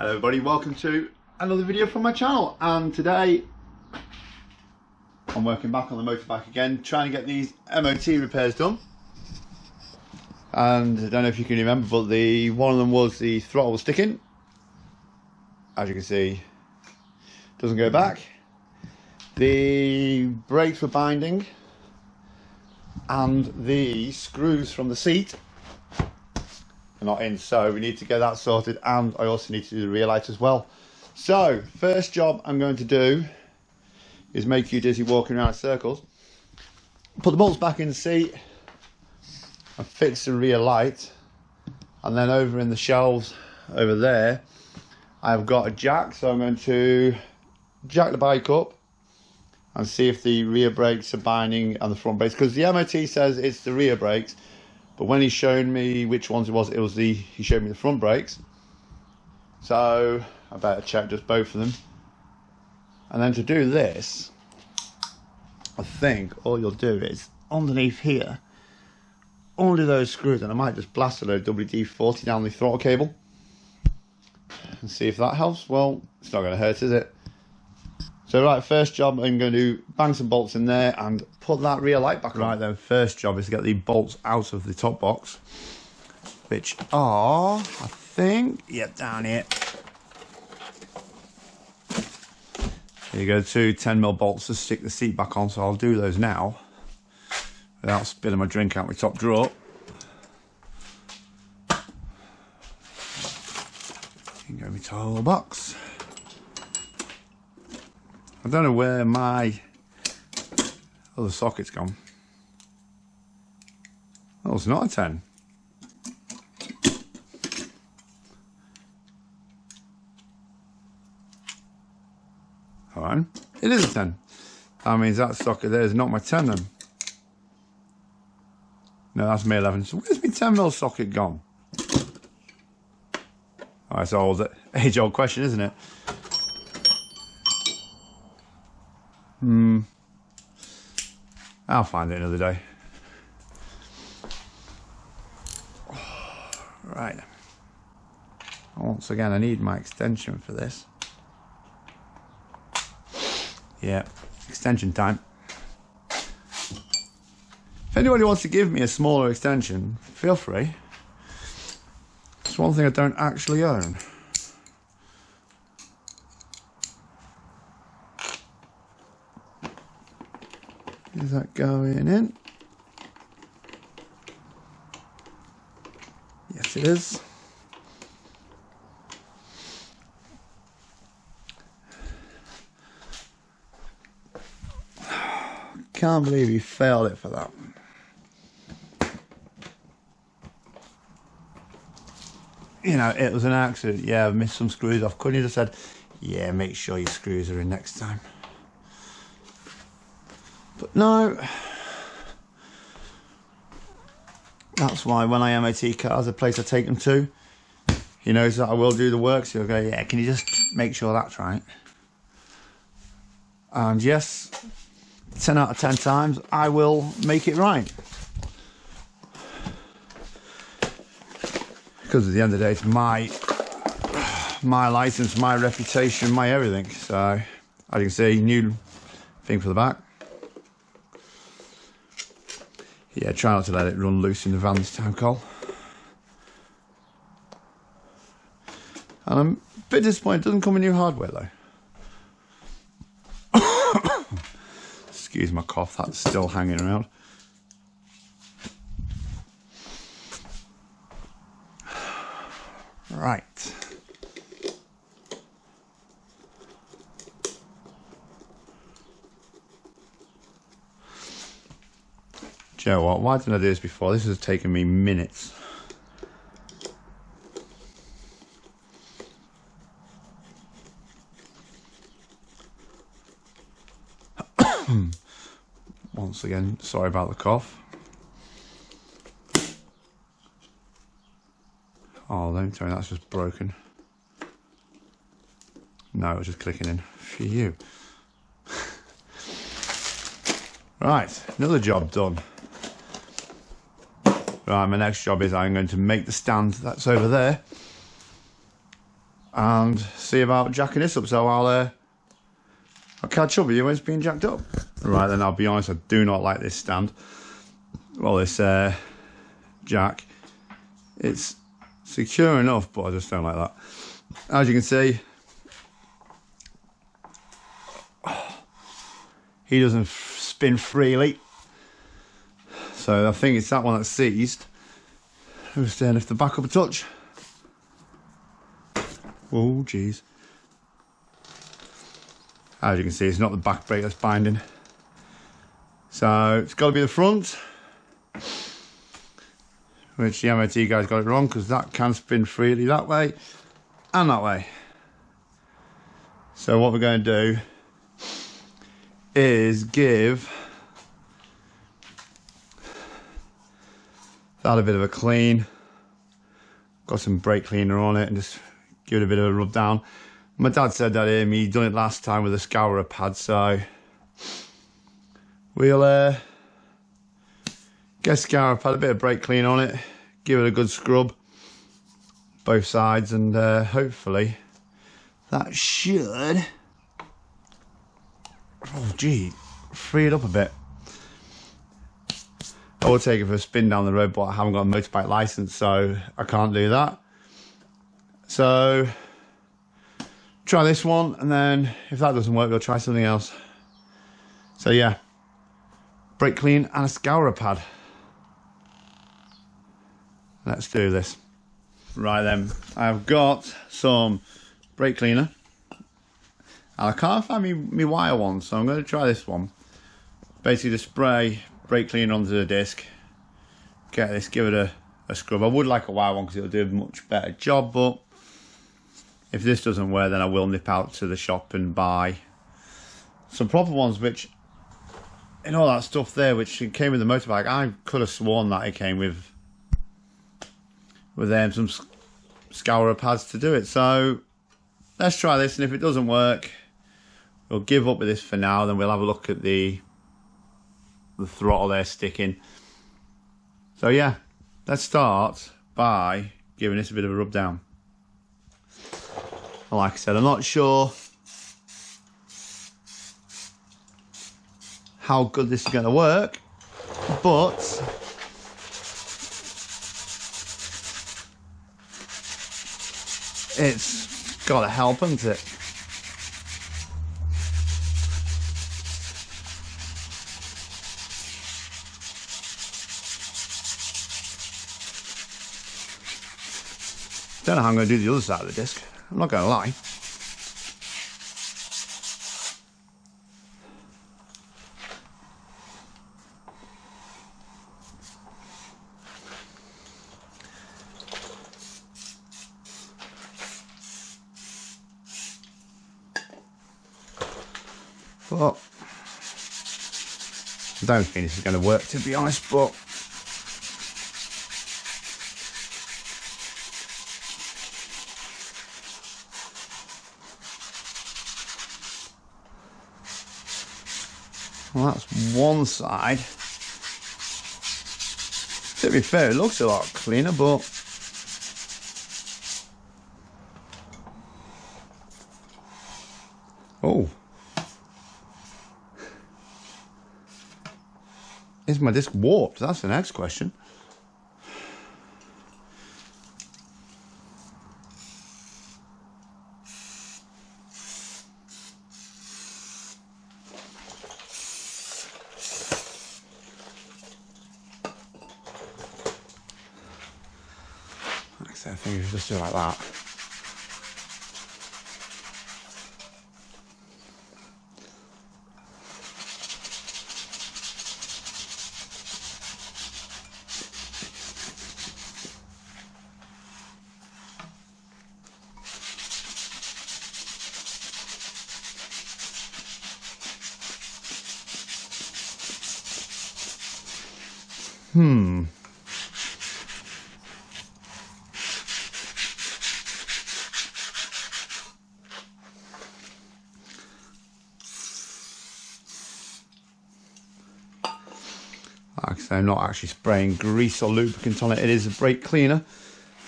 Hello everybody, welcome to another video from my channel, and today I'm working back on the motorbike again, trying to get these MOT repairs done. And I don't know if you can remember, but one of them was the throttle was sticking. As you can see, doesn't go back. The brakes were binding, and the screws from the seat are not in, so we need to get that sorted, and I also need to do the rear light as well. So first job I'm going to do is make you dizzy walking around in circles. Put the bolts back in the seat and fix the rear light, and then over in the shelves over there I've got a jack, so I'm going to jack the bike up and see if the rear brakes are binding and the front brakes, because the MOT says it's the rear brakes, but when he's shown me which ones he showed me the front brakes. So I better check just both of them. And then to do this, I think all you'll do is underneath here, undo those screws, and I might just blast a load of WD-40 down the throttle cable and see if that helps. Well, it's not going to hurt, is it? So right, first job, I'm going to bang some bolts in there and put that rear light back on. Right then, first job is to get the bolts out of the top box, which are, I think, yep, down here. There you go, two 10mm bolts to stick the seat back on, so I'll do those now without spilling my drink out my top drawer. You can go in my towel box. I don't know where my other socket's gone. Oh, it's not a 10. Alright, it is a 10. That means that socket there is not my 10 then. No, that's my 11. So where's my 10mm socket gone? Oh, it's an age-old question, isn't it? I'll find it another day. Right. Once again, I need my extension for this. Yeah, extension time. If anybody wants to give me a smaller extension, feel free. It's one thing I don't actually own. Is that going in? Yes, it is. Can't believe you failed it for that. You know, it was an accident. Yeah, I missed some screws off. Couldn't you have said, yeah, make sure your screws are in next time? But no, that's why when I MOT cars, the place I take them to, he knows that I will do the work, so he'll go, yeah, can you just make sure that's right? And yes, 10 out of 10 times, I will make it right. Because at the end of the day, it's my license, my reputation, my everything. So, as you can see, new thing for the back. Yeah, try not to let it run loose in the van this time, Cole. And I'm a bit disappointed it doesn't come with new hardware though. Excuse my cough, that's still hanging around. Right. Do you know what? Why didn't I do this before? This has taken me minutes. Once again, sorry about the cough. Oh, don't tell me that's just broken. No, it was just clicking in for you. Right, another job done. Right, my next job is I'm going to make the stand that's over there and see about jacking this up. So I'll catch up with you when it's being jacked up. Right then, I'll be honest, I do not like this stand. Well, this jack. It's secure enough, but I just don't like that. As you can see, he doesn't spin freely. So I think it's that one that's seized. Let me just lift the back up a touch. Oh, jeez. As you can see, it's not the back brake that's binding. So it's got to be the front, which the MOT guys got it wrong, because that can spin freely that way and that way. So what we're going to do is give that a bit of a clean. Got some brake cleaner on it and just give it a bit of a rub down. My dad said that he'd done it last time with a scourer pad, so we'll get a scourer pad, a bit of brake clean on it, give it a good scrub both sides, and hopefully that should, oh gee, free it up a bit. I will take it for a spin down the road, but I haven't got a motorbike license, so I can't do that. So try this one, and then if that doesn't work, we'll try something else. So yeah, brake clean and a scourer pad. Let's do this. Right then, I've got some brake cleaner, and I can't find me wire one, so I'm going to try this one. Basically just spray brake cleaner onto the disc, get this, give it a scrub. I would like a wire one because it'll do a much better job, but if this doesn't work, then I will nip out to the shop and buy some proper ones, which, and all that stuff there, which came with the motorbike, I could have sworn that it came with some scourer pads to do it. So let's try this, and if it doesn't work, we'll give up with this for now. Then we'll have a look at the throttle there sticking. So yeah, let's start by giving this a bit of a rub down. Like I said, I'm not sure how good this is going to work, but it's got to help, hasn't it? Don't know how I'm going to do the other side of the disc. I'm not going to lie. But I don't think this is going to work, to be honest, but well, that's one side. To be fair, it looks a lot cleaner, but oh, is my disc warped? That's the next question. I think you should just do it like that. Like I say, I'm not actually spraying grease or lubricant on it. It is a brake cleaner,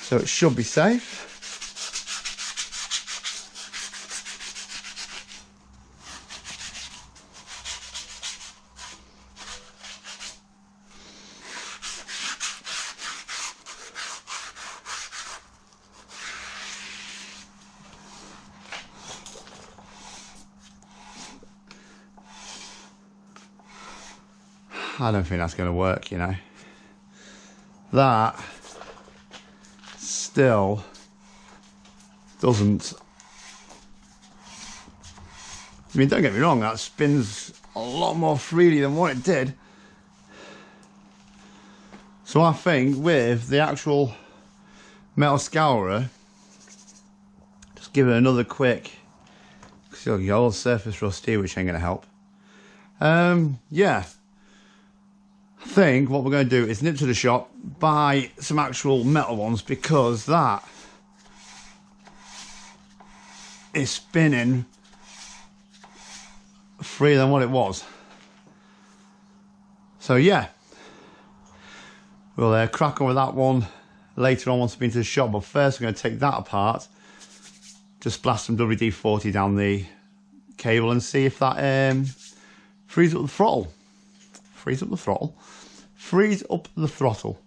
so it should be safe. I don't think that's going to work, you know. That still doesn't. I mean, don't get me wrong, that spins a lot more freely than what it did. So I think with the actual metal scourer, just give it another quick, because you'll get old surface rust here, which ain't going to help. Yeah, I think what we're going to do is nip to the shop, buy some actual metal ones, because that is spinning freer than what it was. So yeah, we'll crack on with that one later on once I've been to the shop, but first we're going to take that apart, just blast some WD-40 down the cable and see if that frees up the throttle. Frees up the throttle. Frees up the throttle.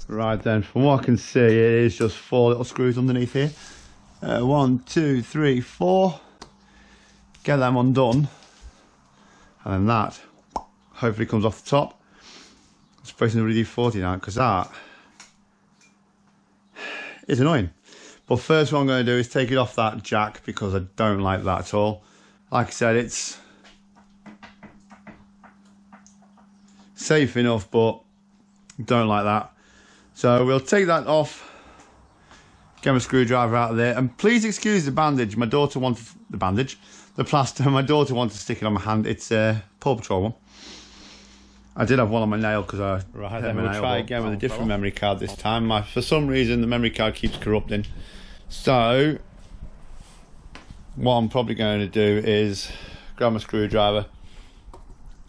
Right then, from what I can see, it is just 4 little screws underneath here. 1, 2, 3, 4. Get them undone, and then that hopefully comes off the top. Let's spray some WD-40 down, because that is annoying. But first what I'm going to do is take it off that jack, because I don't like that at all. Like I said, it's safe enough, but don't like that. So we'll take that off, get my screwdriver out of there, and please excuse the bandage. My daughter wanted the bandage, the plaster. My daughter wanted to stick it on my hand. It's a Paw Patrol one. I did have one on my nail because I right, then we'll try again with a different memory card this time. For some reason the memory card keeps corrupting. So what I'm probably going to do is grab my screwdriver,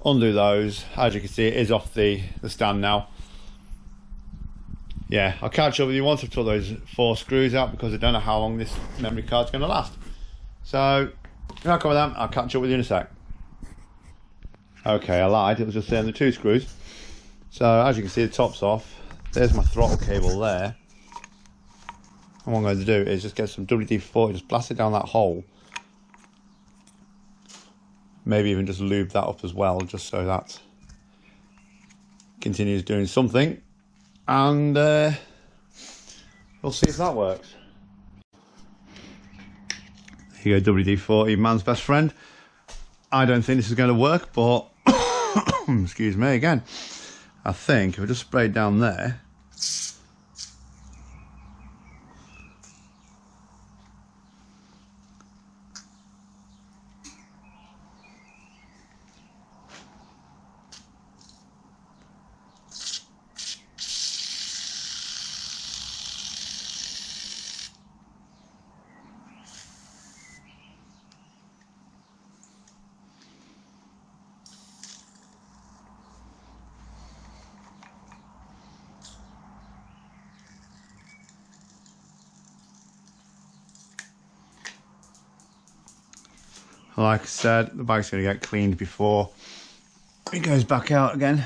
undo those. As you can see, it is off the stand now. Yeah, I'll catch up with you once I've took those 4 screws out, because I don't know how long this memory card's going to last. So crack on with them, I'll catch up with you in a sec. Okay, I lied, it was just saying the 2 screws. So as you can see, the top's off. There's my throttle cable there. And what I'm going to do is just get some WD-40, just blast it down that hole. Maybe even just lube that up as well, just so that continues doing something. And we'll see if that works. Here you go, WD-40, man's best friend. I don't think this is going to work, but excuse me again. I think if I just spray it down there, like I said, the bike's going to get cleaned before it goes back out again.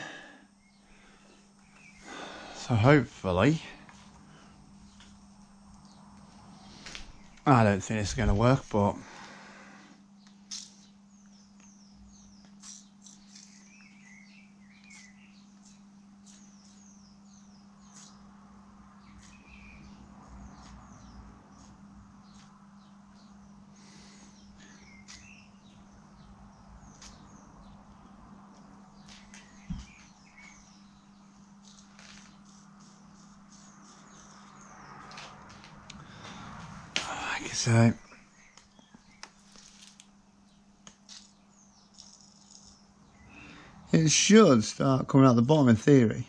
So hopefully, I don't think it's going to work, but so it should start coming out the bottom in theory.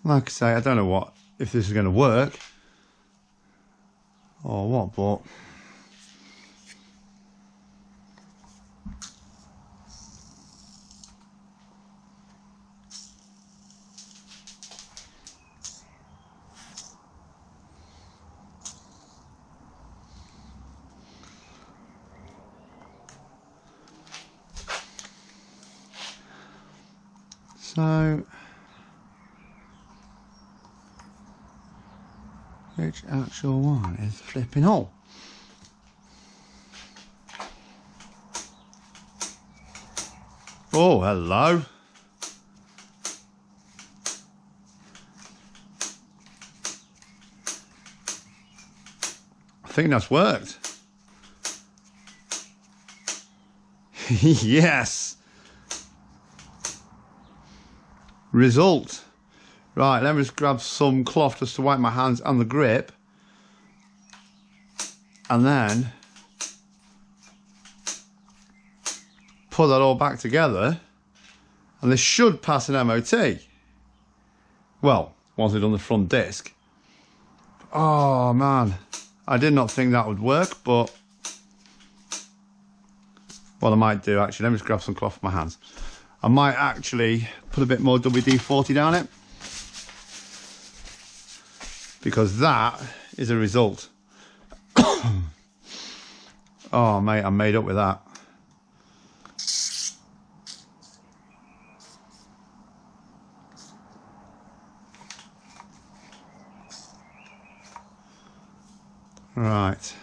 Like I say, I don't know if this is going to work or what, but so Which actual one is the flipping hole? Oh, hello. I think that's worked. Yes. Result. Right, let me just grab some cloth just to wipe my hands and the grip. And then put that all back together. And this should pass an MOT. Well, once we've done the front disc. Oh man, I did not think that would work, but what I might do actually, let me just grab some cloth for my hands. I might actually put a bit more WD-40 down it, because that is a result. Oh mate, I'm made up with that. Right.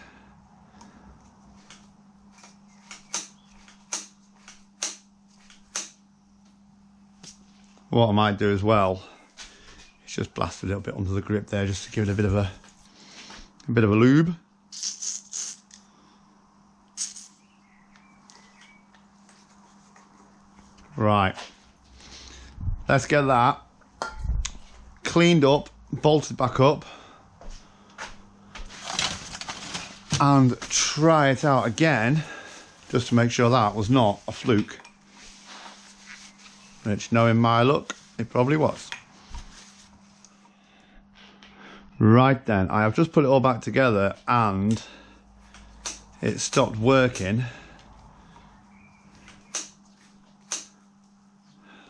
What I might do as well is just blast a little bit under the grip there, just to give it a bit of a lube. Right. Let's get that cleaned up, bolted back up, and try it out again, just to make sure that was not a fluke. Which, knowing my luck, it probably was. Right then, I have just put it all back together and it stopped working.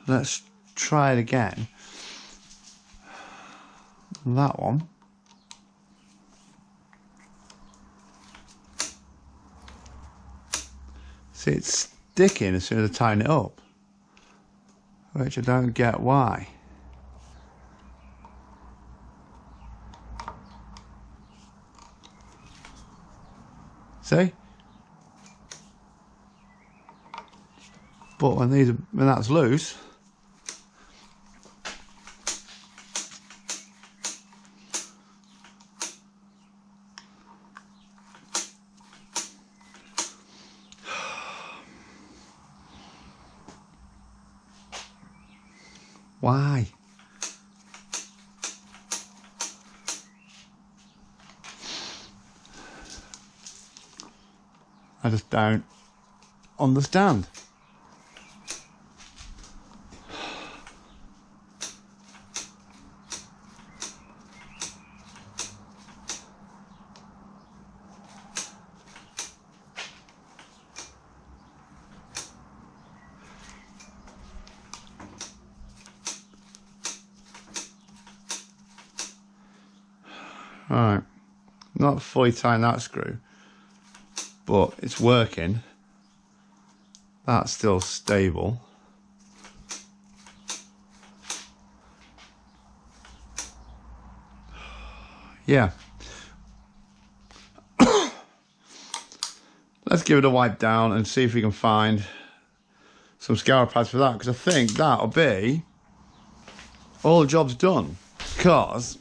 Let's try it again. That one. See, it's sticking as soon as I tighten it up, which I don't get why. See? But when that's loose, why? I just don't understand. Alright, not fully tying that screw, but it's working. That's still stable. Yeah. Let's give it a wipe down and see if we can find some scour pads for that, because I think that'll be all the job's done. Because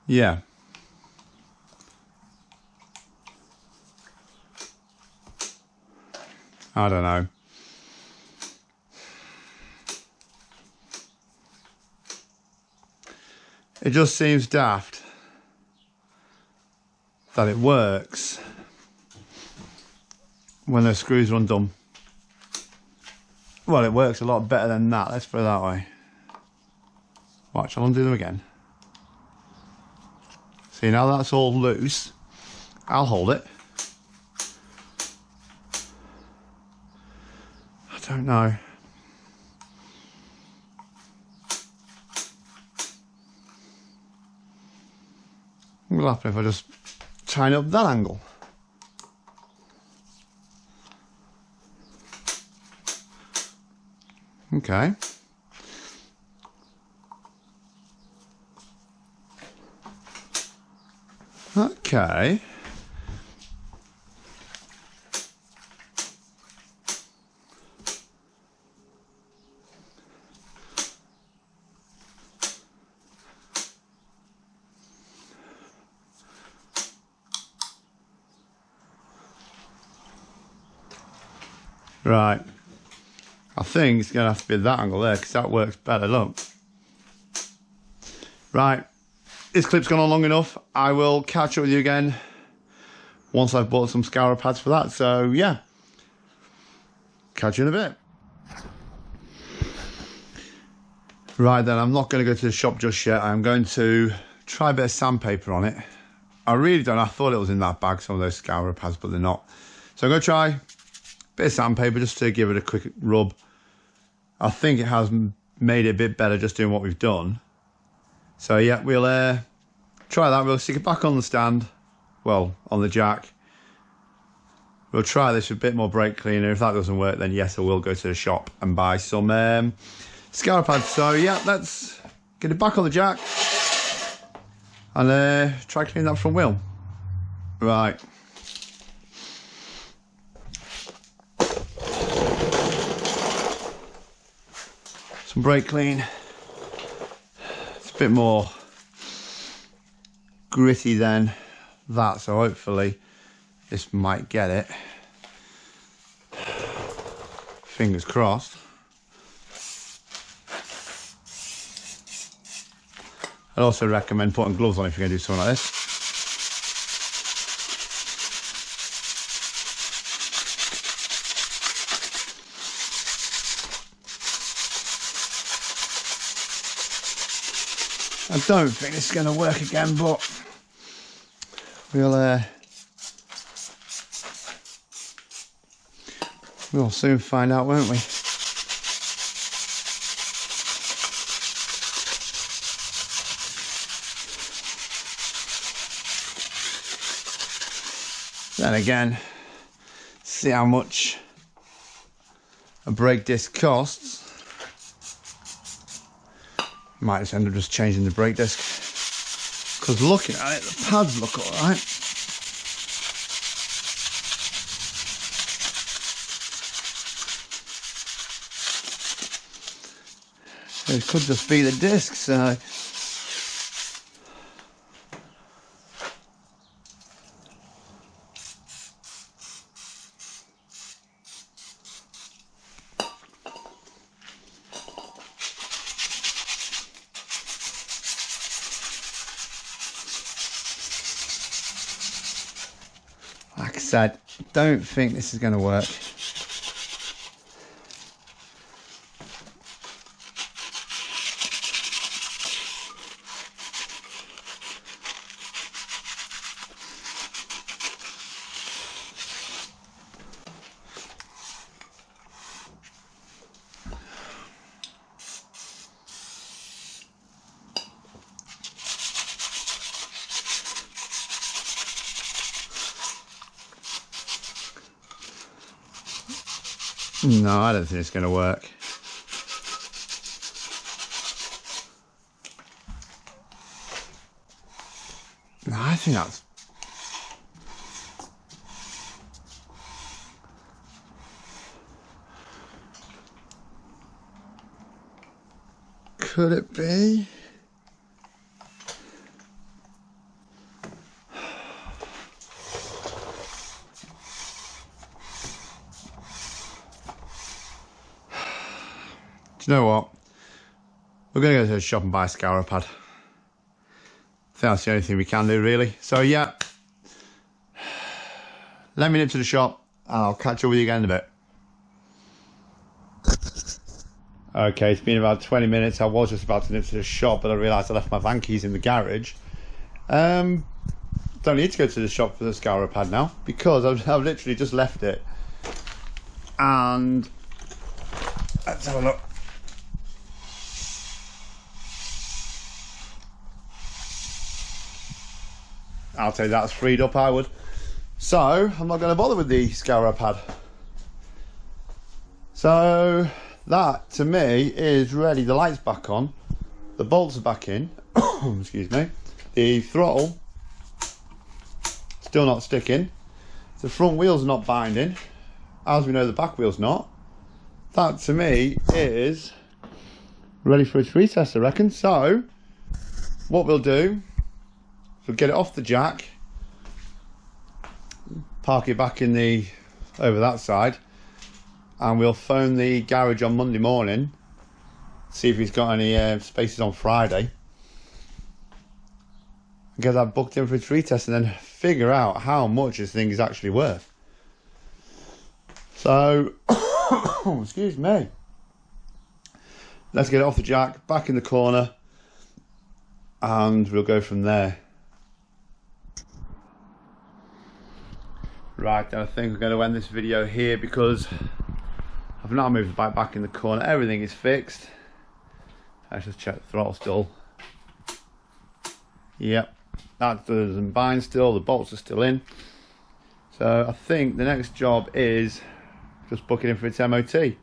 yeah. I don't know. It just seems daft that it works when the screws are undone. Well, it works a lot better than that, let's put it that way. Watch, I'll undo them again. See, now that's all loose, I'll hold it. I don't know. What will happen if I just tighten up that angle? Okay. Okay. Right. I think it's going to have to be that angle there because that works better, look. Right. This clip's gone on long enough. I will catch up with you again once I've bought some scourer pads for that. So, yeah. Catch you in a bit. Right then, I'm not going to go to the shop just yet. I'm going to try a bit of sandpaper on it. I really don't. I thought it was in that bag, some of those scourer pads, but they're not. So I'm going to try a bit of sandpaper just to give it a quick rub. I think it has made it a bit better just doing what we've done. So yeah, we'll try that. We'll stick it back on the stand, well, on the jack. We'll try this with a bit more brake cleaner. If that doesn't work, then yes, I will go to the shop and buy some scourer pads. So yeah, let's get it back on the jack and try cleaning that front wheel. Right. Some brake clean. It's a bit more gritty than that, so hopefully this might get it. Fingers crossed. I'd also recommend putting gloves on if you're going to do something like this. I don't think this is going to work again, but we'll soon find out, won't we? Then again, see how much a brake disc costs. Might just end up just changing the brake disc, because looking at it, the pads look alright. It could just be the disc, so like I said, don't think this is going to work. No, I don't think it's going to work. No, I think that's... Could it be? Do you know what? We're going to go to the shop and buy a scourer pad. I think that's the only thing we can do, really. So, yeah. Let me nip to the shop and I'll catch up with you again in a bit. Okay, it's been about 20 minutes. I was just about to nip to the shop, but I realised I left my van keys in the garage. Don't need to go to the shop for the scourer pad now, because I've literally just left it. And let's have a look. I'll tell you that's freed up, I would. So I'm not going to bother with the scourer pad. So that to me is ready. The light's back on, the bolts are back in, excuse me, the throttle still not sticking, the front wheel's not binding, as we know the back wheel's not. That to me is ready for its retest, I reckon. So what we'll do is we'll get it off the jack, park it back in the over that side, and we'll phone the garage on Monday morning, see if he's got any spaces on Friday, and get that booked in for its retest, and then figure out how much this thing is actually worth. So excuse me, let's get it off the jack, back in the corner, and we'll go from there. Right, then I think we're going to end this video here because I've now moved the bike back in the corner. Everything is fixed. Let's just check the throttle still. Yep, that doesn't bind still, the bolts are still in. So I think the next job is just booking in for its MOT.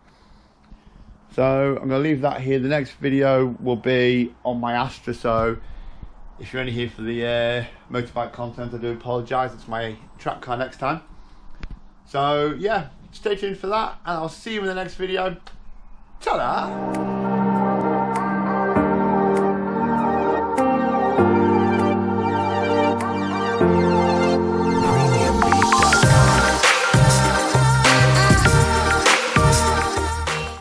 So I'm going to leave that here. The next video will be on my Astra, so if you're only here for the motorbike content, I do apologise. It's my track car next time. So yeah, stay tuned for that, and I'll see you in the next video. Ta-da!